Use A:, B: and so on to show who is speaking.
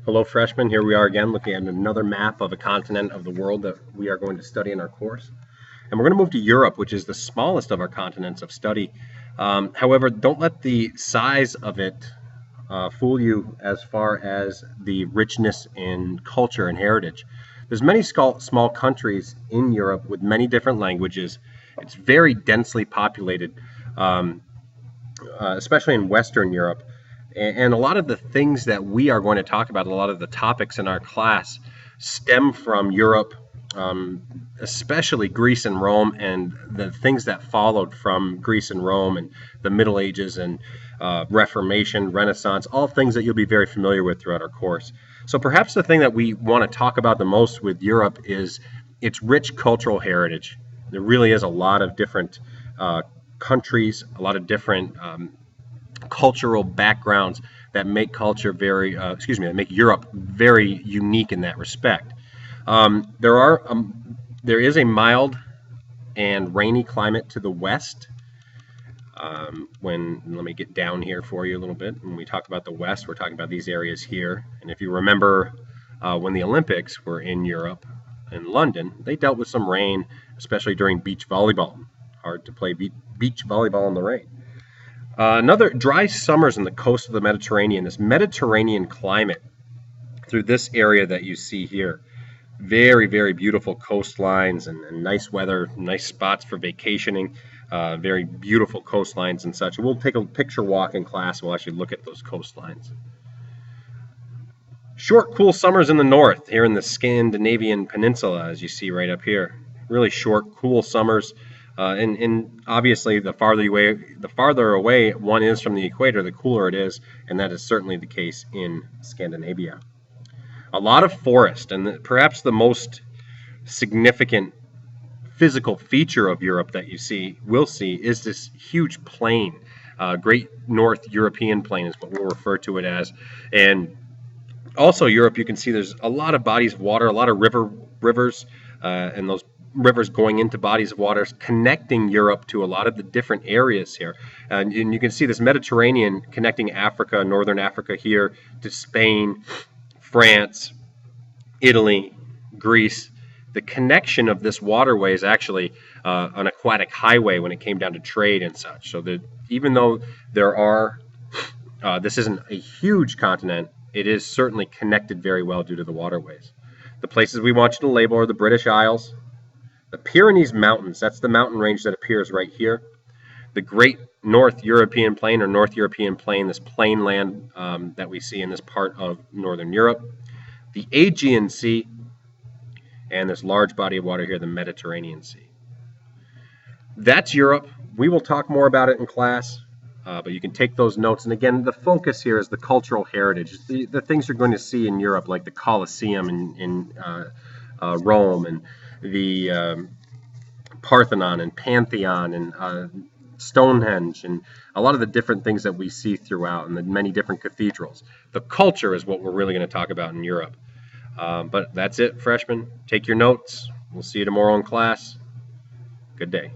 A: Hello, freshmen. Here we are again looking at another map of a continent of the world that we are going to study in our course. And we're going to move to Europe, which is the smallest of our continents of study. However, don't let the size of it fool you as far as the richness in culture and heritage. There's many small countries in Europe with many different languages. It's very densely populated, um, especially in Western Europe. And a lot of the things that we are going to talk about, a lot of the topics in our class, stem from Europe, especially Greece and Rome, and the things that followed from Greece and Rome, and the Middle Ages and Reformation, Renaissance, all things that you'll be very familiar with throughout our course. So perhaps the thing that we want to talk about the most with Europe is its rich cultural heritage. There really is a lot of different countries, a lot of different cultural backgrounds that make that make Europe very unique in that respect. There is a mild and rainy climate to the west. Let me get down here for you a little bit. When we talk about the west, we're talking about these areas here. And if you remember, when the Olympics were in Europe, in London, they dealt with some rain, especially during beach volleyball. Hard to play beach volleyball in the rain. Another dry summers on the coast of the Mediterranean. This Mediterranean climate through this area that you see here. Very, very beautiful coastlines and nice weather, nice spots for vacationing, very beautiful coastlines and such. We'll take a picture walk in class and we'll actually look at those coastlines. Short, cool summers in the north, here in the Scandinavian peninsula, as you see right up here. Really short, cool summers. And obviously, the farther away one is from the equator, the cooler it is, and that is certainly the case in Scandinavia. A lot of forest, and perhaps the most significant physical feature of Europe that will see, is this huge plain. Great North European Plain is what we'll refer to it as. And also Europe, you can see there's a lot of bodies of water, a lot of rivers, and those rivers going into bodies of water, connecting Europe to a lot of the different areas here. And you can see this Mediterranean connecting Africa, northern Africa here, to Spain, France, Italy, Greece. The connection of this waterway is actually an aquatic highway when it came down to trade and such. So that even though this isn't a huge continent, it is certainly connected very well due to the waterways. The places we want you to label are the British Isles, the Pyrenees Mountains, that's the mountain range that appears right here. The Great North European Plain, or North European Plain, this plain land that we see in this part of Northern Europe. The Aegean Sea, and this large body of water here, the Mediterranean Sea. That's Europe. We will talk more about it in class, but you can take those notes. And again, the focus here is the cultural heritage, the things you're going to see in Europe, like the Colosseum in Rome, and the Parthenon and Pantheon and Stonehenge, and a lot of the different things that we see throughout, and the many different cathedrals. The culture is what we're really going to talk about in Europe. But that's it, freshmen. Take your notes. We'll see you tomorrow in class. Good day.